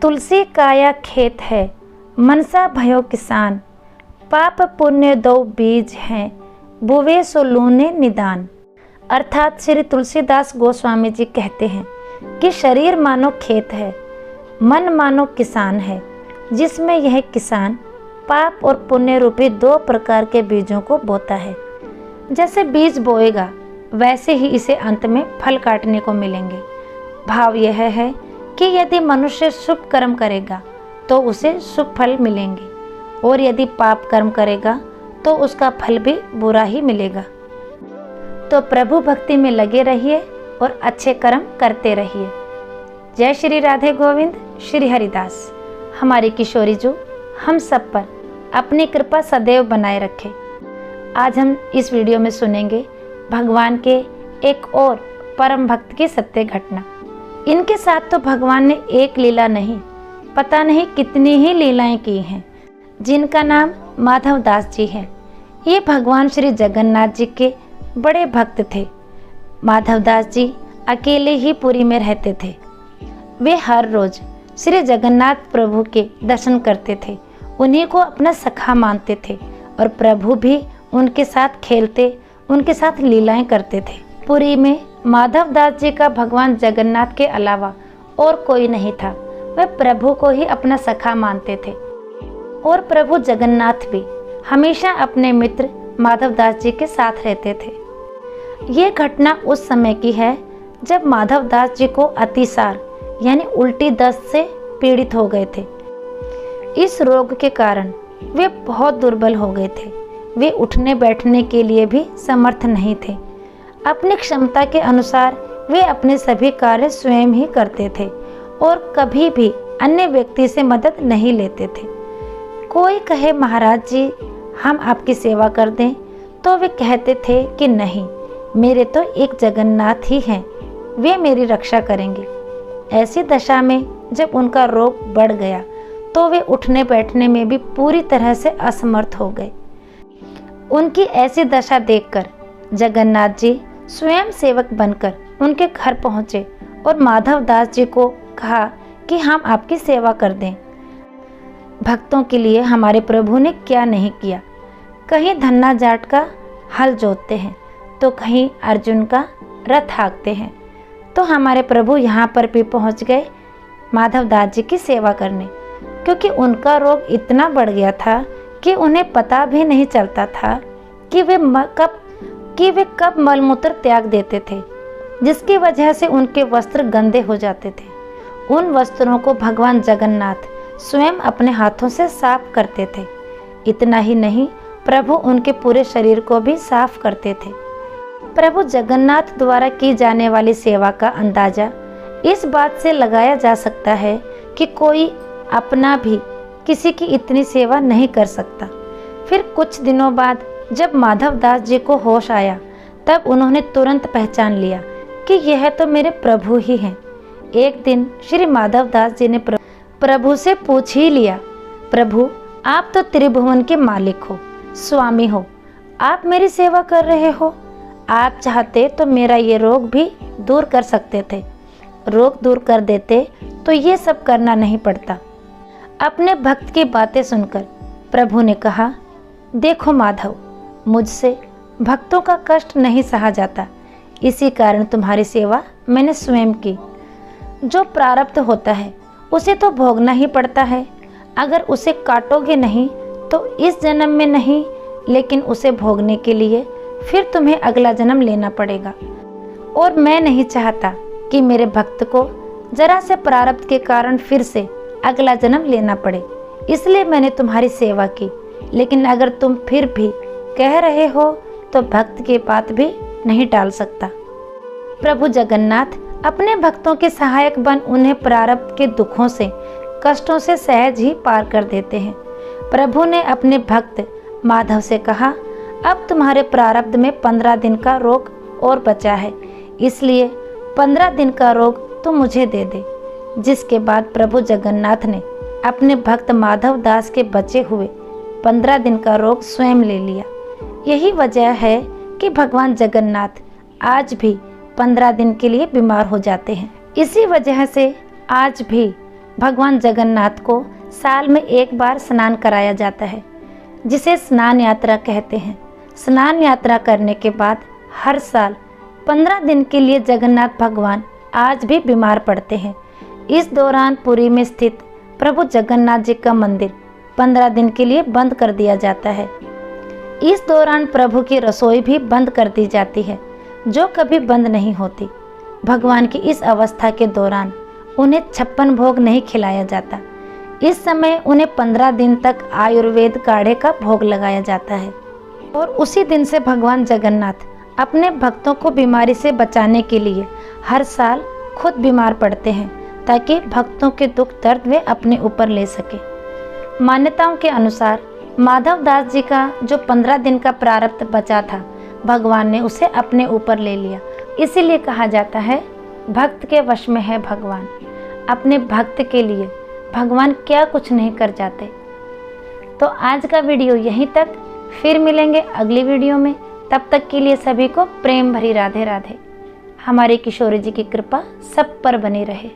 तुलसी काया खेत है, मनसा भयो किसान। पाप पुण्य दो बीज हैं, बुवे सो लूने निदान। अर्थात श्री तुलसीदास गोस्वामी जी कहते हैं कि शरीर मानो खेत है, मन मानो किसान है, जिसमें यह किसान पाप और पुण्य रूपी दो प्रकार के बीजों को बोता है। जैसे बीज बोएगा वैसे ही इसे अंत में फल काटने को मिलेंगे। भाव यह है कि यदि मनुष्य शुभ कर्म करेगा तो उसे शुभ फल मिलेंगे, और यदि पाप कर्म करेगा तो उसका फल भी बुरा ही मिलेगा। तो प्रभु भक्ति में लगे रहिए और अच्छे कर्म करते रहिए। जय श्री राधे गोविंद। श्री हरिदास। हमारी किशोरी जो हम सब पर अपनी कृपा सदैव बनाए रखे। आज हम इस वीडियो में सुनेंगे भगवान के एक और परम भक्त की सत्य घटना। इनके साथ तो भगवान ने एक लीला नहीं, पता नहीं कितनी ही लीलाएं की हैं, जिनका नाम माधव दास जी है। ये भगवान श्री जगन्नाथ जी के बड़े भक्त थे। माधव दास जी अकेले ही पुरी में रहते थे। वे हर रोज श्री जगन्नाथ प्रभु के दर्शन करते थे, उन्हीं को अपना सखा मानते थे, और प्रभु भी उनके साथ खेलते, उनके साथ लीलाएं करते थे। पुरी में माधव दास जी का भगवान जगन्नाथ के अलावा और कोई नहीं था। वे प्रभु को ही अपना सखा मानते थे, और प्रभु जगन्नाथ भी हमेशा अपने मित्र माधव दास जी के साथ रहते थे। ये घटना उस समय की है जब माधव दास जी को अतिसार यानी उल्टी दस्त से पीड़ित हो गए थे। इस रोग के कारण वे बहुत दुर्बल हो गए थे। वे उठने बैठने के लिए भी समर्थ नहीं थे। अपनी क्षमता के अनुसार वे अपने सभी कार्य स्वयं ही करते थे और कभी भी अन्य व्यक्ति से मदद नहीं लेते थे। कोई कहे महाराज जी हम आपकी सेवा कर दें, तो वे कहते थे कि नहीं, मेरे तो एक जगन्नाथ ही हैं, वे मेरी रक्षा करेंगे। ऐसी दशा में जब उनका रोग बढ़ गया तो वे उठने बैठने में भी पूरी तरह से असमर्थ हो गए। उनकी ऐसी दशा देखकर जगन्नाथ जी स्वयं सेवक बनकर उनके घर पहुँचे और माधव दास जी को कहा कि हम आपकी सेवा कर दें। भक्तों के लिए हमारे प्रभु ने क्या नहीं किया। कहीं धन्ना जाट का हल जोतते हैं, तो कहीं अर्जुन का रथ हाँकते हैं। तो हमारे प्रभु यहाँ पर भी पहुँच गए माधव दास जी की सेवा करने, क्योंकि उनका रोग इतना बढ़ गया था कि उन्हें पता भी नहीं चलता था कि वे कब मलमूत्र त्याग देते थे, जिसकी वजह से उनके वस्त्र गंदे हो जाते थे। उन वस्त्रों को भगवान जगन्नाथ स्वयं अपने हाथों से साफ करते थे। इतना ही नहीं, प्रभु उनके पूरे शरीर को भी साफ करते थे। प्रभु जगन्नाथ द्वारा की जाने वाली सेवा का अंदाजा इस बात से लगाया जा सकता है कि कोई अपना भी किसी की इतनी सेवा नहीं कर सकता। फिर कुछ दिनों बाद जब माधव दास जी को होश आया, तब उन्होंने तुरंत पहचान लिया कि यह तो मेरे प्रभु ही हैं। एक दिन श्री माधव दास जी ने प्रभु से पूछ ही लिया, प्रभु आप तो त्रिभुवन के मालिक हो, स्वामी हो, आप मेरी सेवा कर रहे हो। आप चाहते तो मेरा ये रोग भी दूर कर सकते थे, रोग दूर कर देते तो ये सब करना नहीं पड़ता। अपने भक्त की बातें सुनकर प्रभु ने कहा, देखो माधव, मुझसे भक्तों का कष्ट नहीं सहा जाता, इसी कारण तुम्हारी सेवा मैंने स्वयं की। जो प्रारब्ध होता है उसे तो भोगना ही पड़ता है। अगर उसे काटोगे नहीं तो इस जन्म में नहीं, लेकिन उसे भोगने के लिए फिर तुम्हें अगला जन्म लेना पड़ेगा। और मैं नहीं चाहता कि मेरे भक्त को जरा से प्रारब्ध के कारण फिर से अगला जन्म लेना पड़े, इसलिए मैंने तुम्हारी सेवा की। लेकिन अगर तुम फिर भी कह रहे हो तो भक्त की बात भी नहीं टाल सकता। प्रभु जगन्नाथ अपने भक्तों के सहायक बन उन्हें प्रारब्ध के दुखों से, कष्टों से सहज ही पार कर देते हैं। प्रभु ने अपने भक्त माधव से कहा, अब तुम्हारे प्रारब्ध में 15 दिन का रोग और बचा है, इसलिए 15 दिन का रोग तो मुझे दे दे। जिसके बाद प्रभु जगन्नाथ ने अपने भक्त माधव दास के बचे हुए 15 दिन का रोग स्वयं ले लिया। यही वजह है कि भगवान जगन्नाथ आज भी 15 दिन के लिए बीमार हो जाते हैं। इसी वजह से आज भी भगवान जगन्नाथ को साल में एक बार स्नान कराया जाता है, जिसे स्नान यात्रा कहते हैं। स्नान यात्रा करने के बाद हर साल 15 दिन के लिए जगन्नाथ भगवान आज भी बीमार पड़ते हैं। इस दौरान पुरी में स्थित प्रभु जगन्नाथ जी का मंदिर 15 दिन के लिए बंद कर दिया जाता है। इस दौरान प्रभु की रसोई भी बंद कर दी जाती है, जो कभी बंद नहीं होती। भगवान की इस अवस्था के दौरान उन्हें 56 भोग नहीं खिलाया जाता। इस समय उन्हें 15 दिन तक आयुर्वेद काढ़े का भोग लगाया जाता है। और उसी दिन से भगवान जगन्नाथ अपने भक्तों को बीमारी से बचाने के लिए हर साल खुद बीमार पड़ते हैं, ताकि भक्तों के दुख दर्द वे अपने ऊपर ले सके। मान्यताओं के अनुसार माधव दास जी का जो 15 दिन का प्रारब्ध बचा था, भगवान ने उसे अपने ऊपर ले लिया। इसीलिए कहा जाता है, भक्त के वश में है भगवान। अपने भक्त के लिए भगवान क्या कुछ नहीं कर जाते। तो आज का वीडियो यहीं तक, फिर मिलेंगे अगली वीडियो में। तब तक के लिए सभी को प्रेम भरी राधे राधे। हमारे किशोरी जी की कृपा सब पर बनी रहे।